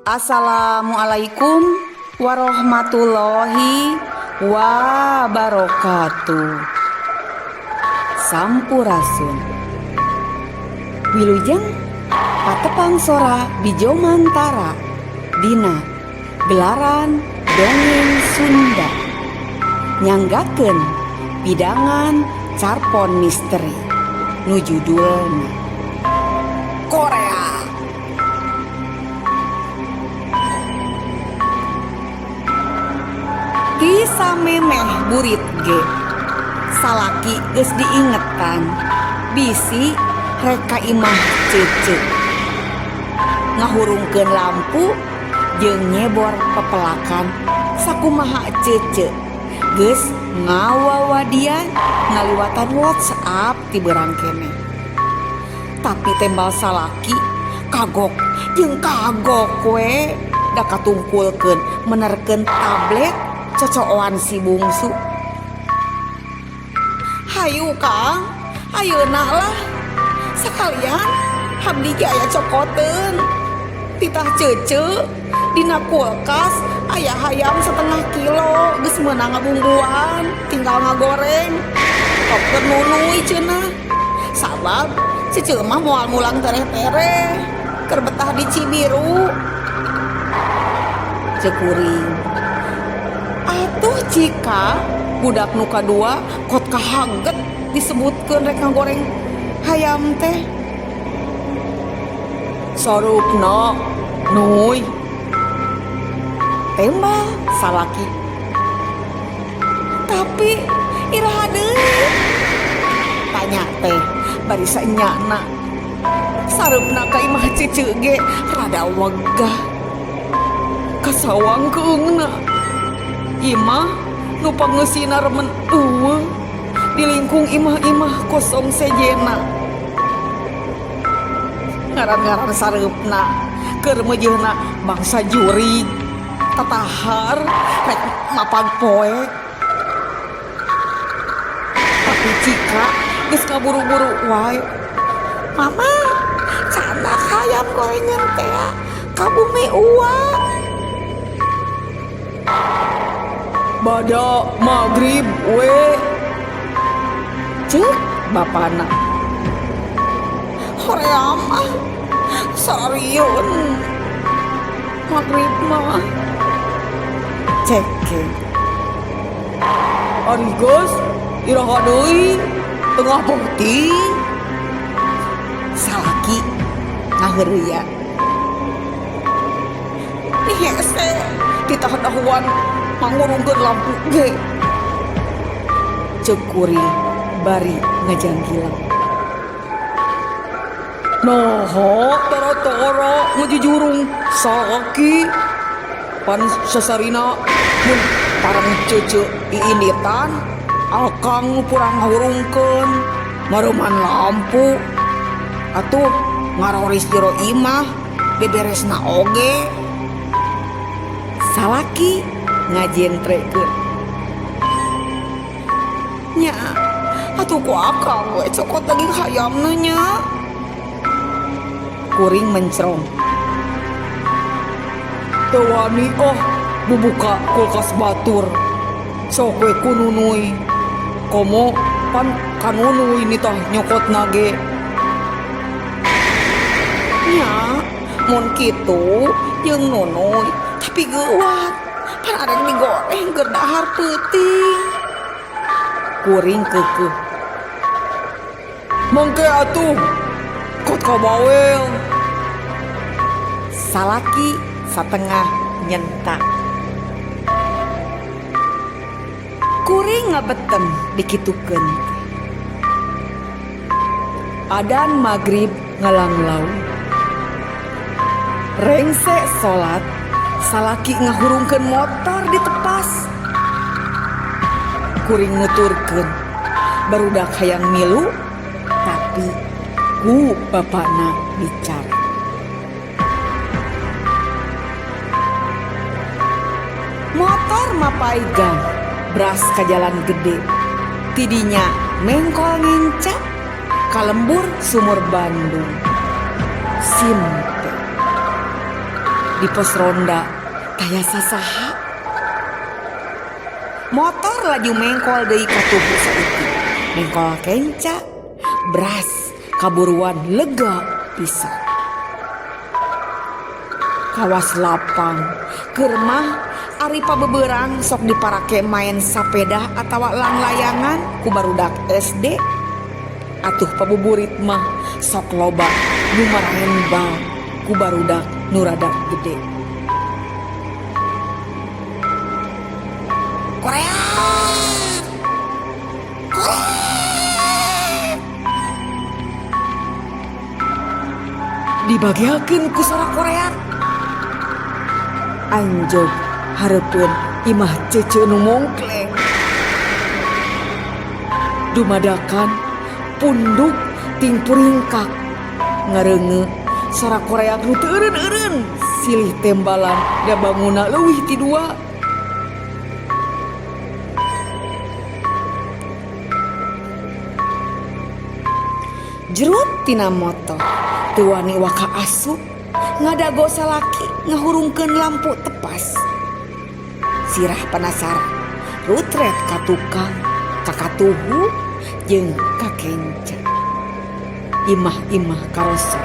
Assalamualaikum warahmatullahi wabarakatuh. Sampurasun. Wilujeng patepang sora Bijo Mantara dina gelaran dongeng Sunda nyanggakeun pidangan carpon misteri nu judulna Korea. Ti samemeh burit ge salaki geus diingetan bisi reka imah cece ngahurungkeun lampu jeung nyebor pepelakan sakumaha cece geus ngawawadian ngaliwatan WhatsApp ti beurang keneh. Tapi tembal salaki kagok jeung kagok we da katungkulkeun menerkeun tablet cocokan si bungsu. Hayu Kang, ayeuna lah sekalian abdi ge aya cokoteun. Titah cece dina kulkas aya hayam 1/2 kilo geus meunang ngabumbuan, tinggal ngagoreng. Koper nunuy cenah. Sabab cece mah moal mulang tereh-tereh keur betah di Cibiru. Cek kuring. Atuh jika budak nu kadua kot kahaget disebutkeun rek ngagoreng hayam teh. Sarupna nuy tembal salaki. Tapi iraha deui tanya teh bari saenyana. Sareupna ka imah cece ge rada wegah kasawang keungna. Imah nu pangeusina remen eueuh di lingkung imah-imah kosong sejena. Ngaran-ngaran sareupna keur meujeuhna bangsa jurig tatahar rek mapag poek. Tapi cika geus ngaburu-buru wae. Mama, candak hayam gorengan teh ka bumi uang. Bada maghrib we cek bapana. Hoream ah sarieun maghrib mah cek ari geus iraha deui tengah bukti. Salaki ngaheureuya nih hese titah dahuan mangurungkeun lampu ge. Ceuk kuring bari ngajanggilang. Noho toro-toro ngejujurung salaki pan sasarina mun parang cece iinitan akang purang ngahurungkeun maruman lampu atuh ngaroris jero imah beberesna oge. Salaki ngajentrekeun nya atuh ku akang we cokot daging hayamna nya. Kuring mencrong teu wani bubuka kulkas batur sok we kununuy komo pan kanunuy nitah nyokotna ge nya. Mun kitu jeung nunuy tapi geuwat pan arek digoreng keur dahar peuting. Kuring keukeuh mangke atuh kot ka bawel. Salaki satengah nyentak. Kuring ngabetem dikitukeun. Adan maghrib ngalanglaw. Rengse salat, salaki ngahurungkeun motor di tepas. Kuring nuturkeun barudak hayang milu tapi ku bapana bicara. Motor mapaigang beras ka jalan gede. Tidinya mengkol ngincak kalembur sumur Bandung. simpe di pos ronda tayasa saha motor laju mengkol deui ka tubuh saeutik mengkol kenca beras kaburuan lega pisan kawas lapang keur mah ari pabeberang sok diparake main sapeda atawa langlayangan ku barudak SD atuh pabuburit mah sok loba nu marahen bal ku barudak nu rada gede. Korea dibagiakeun ku sora Korea anjog hareupeun imah cece nu mongkleng dumadakan punduk ting puringkak ngareunge sora Korea nu teu eureun-eureun silih tembalan da banguna leuwih ti dua. Jerut tina motor teu wani waka asup ngadago salaki ngahurungkeun lampu tepas sirah penasaran rutret ka tukang kakatuhu jeung kakenca imah-imah karoso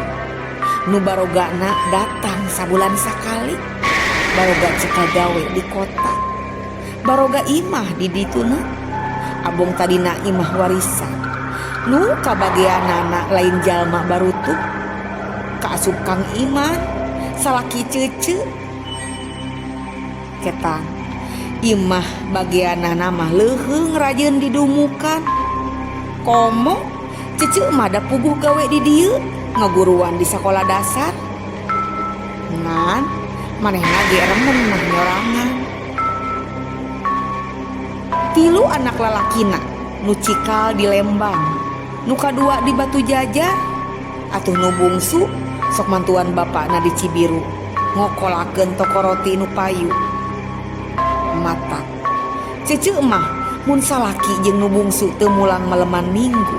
nu barogana datang sabulan sakali baroga cekal gawe di kota baroga imah di dituna abong tadina imah warisan nu kabageanana lain jalma barutuk kaasup Kang Iman salaki cece ketang imah bageanana mah leuheung rajin didumukan komo cece mah da puguh gawe di dieu ngaguruan di sekolah dasar ngan manehna ge remen mah nyorangan tilu anak lalakina nu cikal di Lembang nu kadua di Batu Jajar atuh nu bungsu sok mantuan bapakna di Cibiru ngokolakeun toko roti nu payu mata cece mah mun salaki jeung nu bungsu teu mulang maleman minggu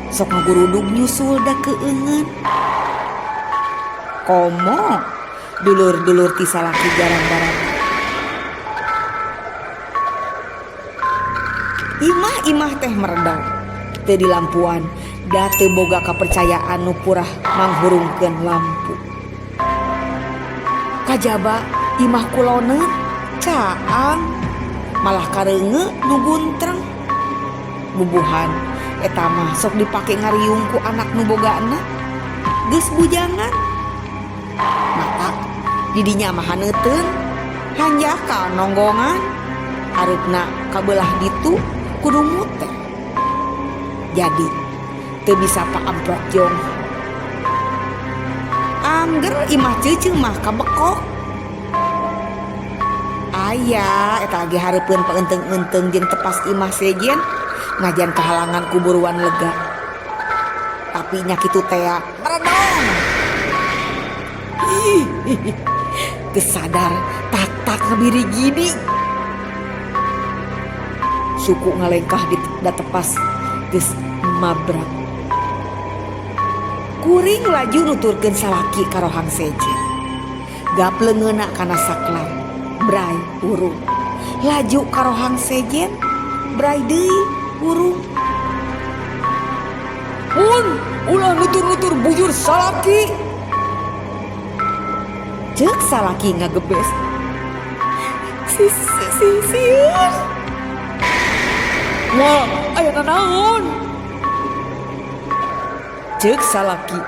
sok ngagurudug nyusul da keueungeun komo dulur-dulur ti salaki jarang-jarang imah-imah teh meredau teu di lampuan da teu boga kapercayaan nu purah manghurungkeun lampu kajaba imah kuloneun caang malah kareunge nu guntreng bubuhan eta mah sok dipake ngariung ku anak nu bogana geus bujangan mata didinya mah haneuteun hanjaka nonggongan areupna kabelah ditu kudu muter jadi teu bisa paamprok jong angger imah ceuceuk mah kabekok aya eta ge hareupeun paeunteng-eunteng jeung tepas imah sejen ngajan kehalangan kuburuan lega tapi nya kitu teh meredong geus sadar tak ngabiri gini suku ngalengkah di da tepas geus mabrak kuring laju nuturkeun salaki ka rohang sejen gapleungeuna kana saklar bray urung laju ka rohang sejen bray deui urung mun ulah nutur-nutur bujur salaki ceuk salaki ngagebes sisir wah aya nanaon ceuk salaki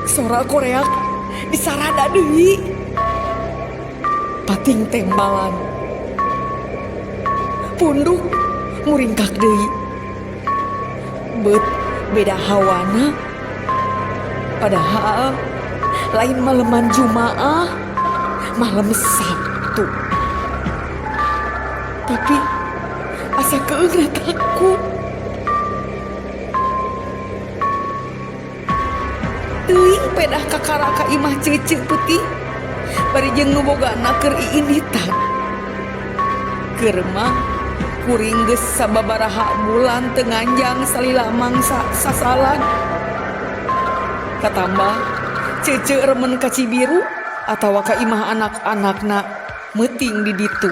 sora Korea disarada deui pating tembalan punduk muringkak deui beut beda hawana padahal lain maleman Jumaah malam Sabtu tapi asa keungeut aku teuing pedah kakara ka imah ceuceuk putih bari jeung nu bogana keur iinitan. Keur mah kuring geus sababaraha bulan teu nganjang salila mangsa sasalan. Katambah cece remen ka Cibiru atawa ka imah anak-anakna meuting di ditu.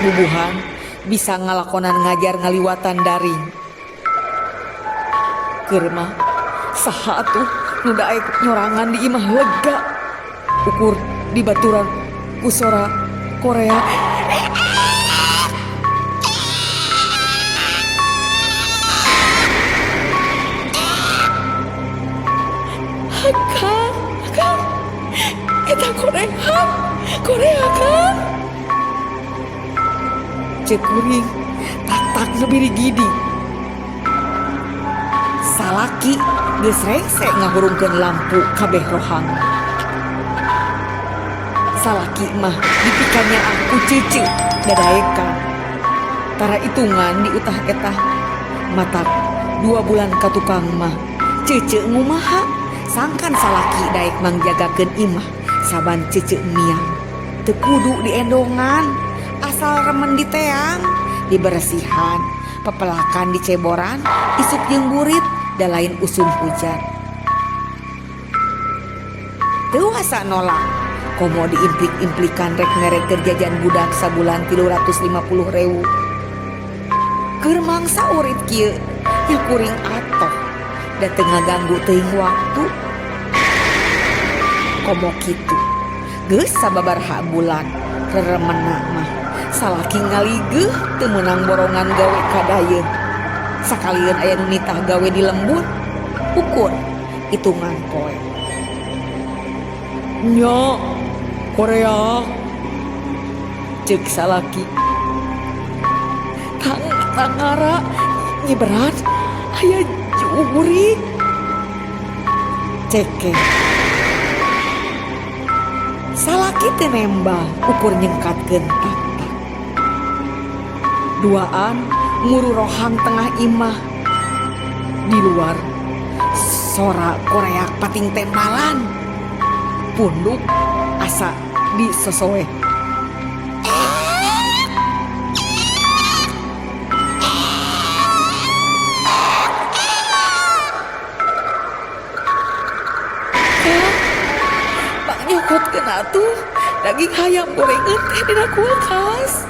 Bubuhan bisa ngalakonan ngajar ngaliwatan daring. Keur mah saha atuh nu daek nyorangan di imah lega ukur di baturan ku sora Korea. Kang, eta Korea kan? Cek kuring tak ngebiri gidi. Salaki geus rese ngahurungkeun lampu kabeh rohang. Salaki mah dipikannya aku cece dadaekan. Tara hitungan di utah etah matak 2 bulan ka tukang mah cece ngumaha sangkan salaki daek mangjagakeun imah saban cece miang. Teu kudu diendongan, asal remen di teang, diberesihan, pepelakan di ceboran, isuk jeung burit, da lain usum hujan. Teu asa nolak, komo diimplik-implikan rek merek kerjajan budak sabulan 350.000. Keur mangsa urip kieu nya kuring atoh da teu ngaganggu teuing waktu. Komo kitu geus sababaraha bulan reremenna mah salaki ngaligeuh teu meunang borongan gawe kadayeun. Sakalian aya nu nitah gawe di lembur ukur hitungan poe. Nya Korea cek salaki tangara nyeberan aya jurik ceke. Salaki teh nembal ukur nyengkatkeun tak. Duaan nguru rohang tengah imah. Di luar sora Korea pating tembalan. Punduk asa disosoe. Nyokot kena tuh daging hayam gorengan teh dina kulkas.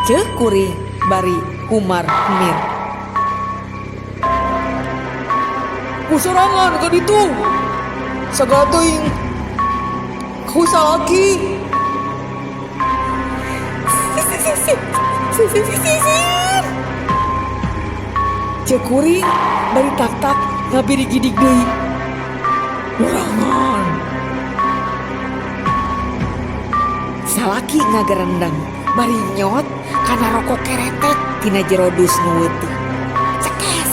Ceuk kuring bari Umar Mir. Kusorangan ka ditu. Sagala teuing ku salaki. Ceuk kuring bari tak-tak ngabiri gidig deui. Urangan. Salaki ngagerendeng bari nyot kana rokok keretek tina jero dus nu weuteung. Cekes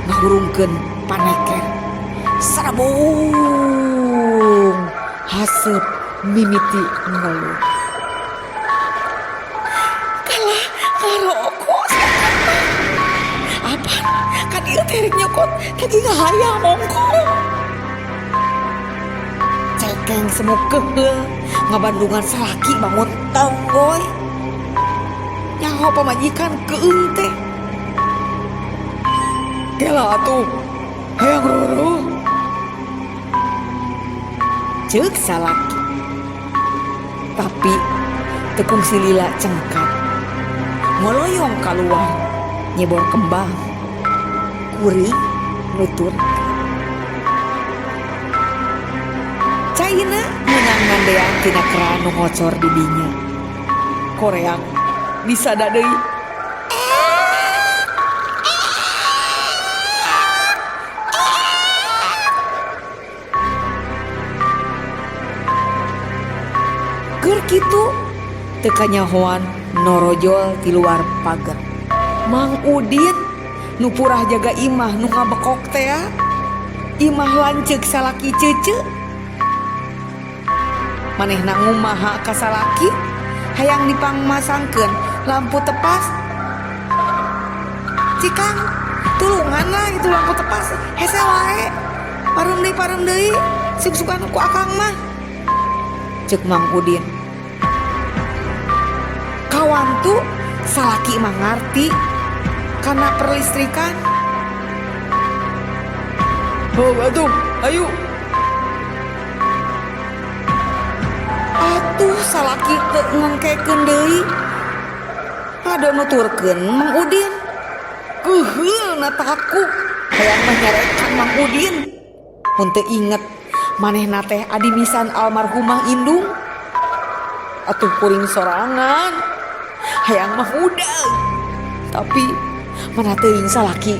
ngahurungkeun paneker sarabung haseup mimiti ngeluh. Kalah ngarokok apa kan ieu teh nyokot daging hayam mongko. Cekeng semuk keheul ngabandungan salaki bangun tonggoy. Nyaho pamajikan keung teh. Gela atuh, hayang roro. Ceuk salaki. Tapi tekung si lila cengkat. Ngoloyong kaluar nyebor kembang. Kuring nutur. Caina menang ngandean tina keran nu ngocor di dinya. Korea disada deui. Keur kitu teu kanyahoan norojol ti luar pagar. Mang Udin nu purah jaga imah nu ngabekok teh. Imah lanceuk salaki cece. Manehna ngumaha ka salaki hayang dipangmasangkeun lampu tepas. Cikang tulungan lah itu lampu tepas hese wae. Parem deui suk-sukan ku akang mah, cek Mang Udin. Kawantu salaki mah ngarti karena perlistrikan. Oh atuh, ayo. Atuh salaki teu ngengkekeun deui. Ado nuturkeun Mang Udin. Keuheulna takut hayang mah nyarekan Mang Udin. Mun teu inget manehna teh adimisan almarhumah indung. Atuh kuring sorangan hayang mah udag, tapi mana teuing salaki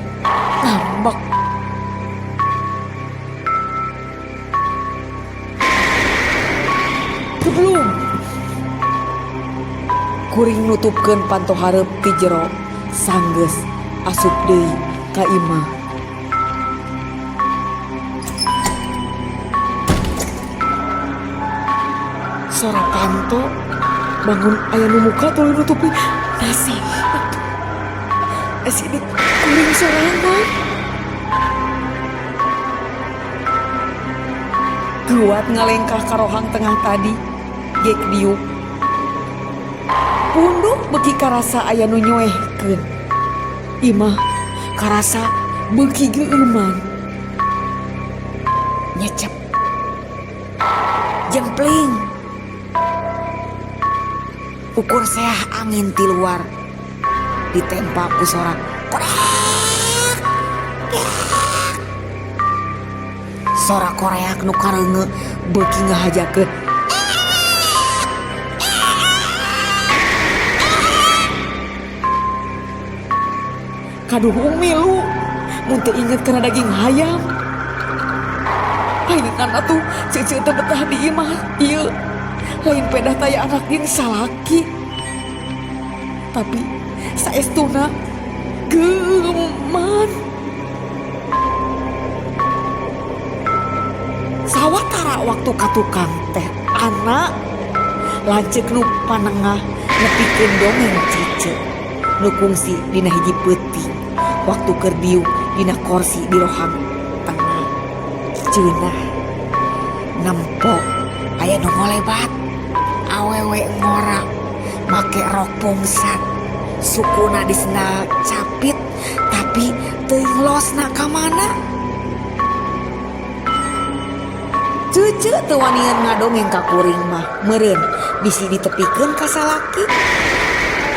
ngambek. Sebelum kuring nutupkeun panto hareup ti jero sanggeus asup deui ka imah. Sora panto bangun aya nu muka tuluy nutupi nasi. Asidik kuring sorangan. Kuat ngalengkah karohang tengah tadi gek diuk. Punduk beuki karasa aya nu nyoehkeun. Imah karasa beuki geueuman. Nyecep. Jempling. Ukur seah angin ti luar ditempa ku sorak koreak. Sorak koreak nu kareunge beuki ngahajakeun. Kaduh umilu mun teu inget kana daging hayam. Ayeuna atuh ceuceu teu betah di imah ieu. Lain pedah taya anak din salaki, tapi saestuna geuman. Sawatara waktu katukang teh anak lanceuk nu panengah nepikeun dongeng cece nu kungsi dina hiji peuting waktu keur diuk dina kursi di rohang tengah. Ceunah nempo aya nu ngolebat. Awewe ngora make rok pungsat, sukuna disna capit tapi teuing losna ka mana. Ceuceu teu wanian ngadongeng ka kuring mah meureun bisi ditepikeun ka salaki.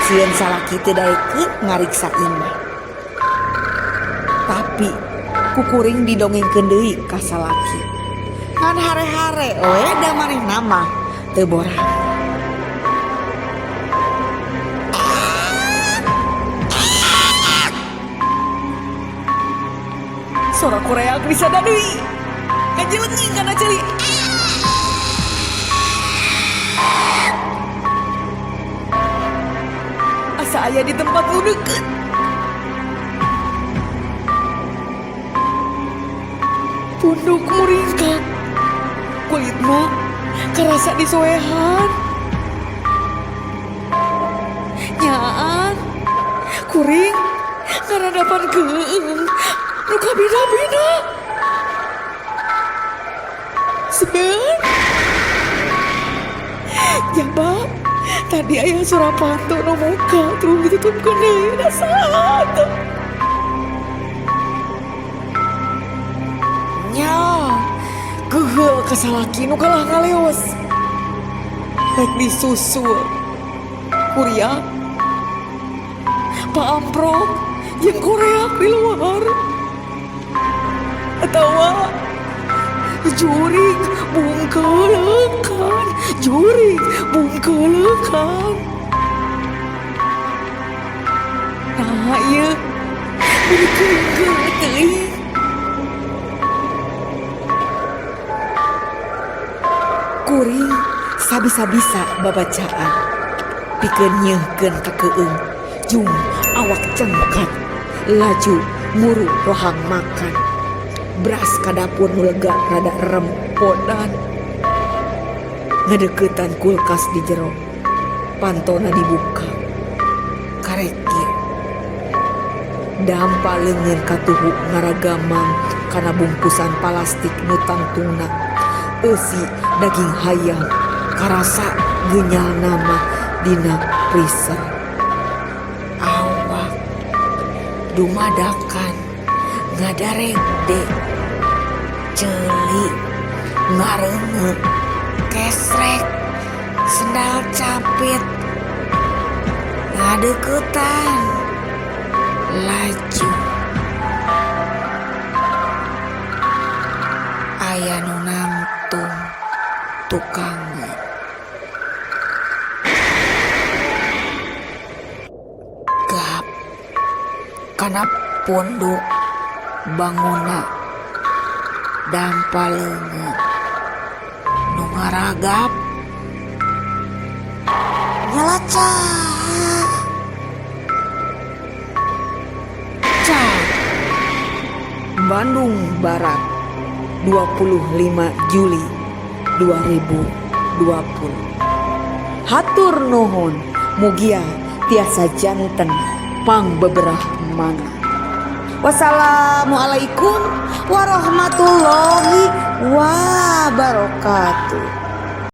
Sieun salaki teu daekeun ngariksa imah. Tapi ku kuring didongengkeun deui ka salaki. Ngan hare-hare we da manehna mah teu borang. Sora koreak bisa deui. Ngajelenging kana ceuli. Asa aya di tempat nu deukeut. Punduk muringkak. Kulit mah karasa disoehan. Nyaan kuring ngaradapan keung nu kabina-bina. Seun jaba tadi aya Surapanto nu muka terus ditutupkeun deui da satu. Nya geugeuh ka salaki nu kalah ngaleos. Rek disusul Kuria Pak Amprok yang koreak di luar. Atawa jurig bungkelekan, jurig bungkelekan. Nah ieu beukeung teuing. Kuring sabisa-bisa babacaan pikeun nyeuhkeun ka keung. Jung awak cengkat laju muru rohang makan. Beras ka dapur nu lega rada rempodan. Ngadeuketan kulkas di jero. Pantona dibuka. Karek kieu. Dampa leungeun katuhu ngaragamang karena bungkusan plastik nu tangtungna eusi daging hayam karasa genyal nama dina freezer. Awak dumadakan ngadarengde ceuli ngareungeuk kesrek sendal capit ngadeuketan laju aya nu nangtung tukang gap kana pondok banguna dampaleungeun nu ngaragap nyalaca Bandung Barat 25 Juli 2020. Hatur nuhun mugia tiasa janten pang beberahmana. Wassalamualaikum warahmatullahi wabarakatuh.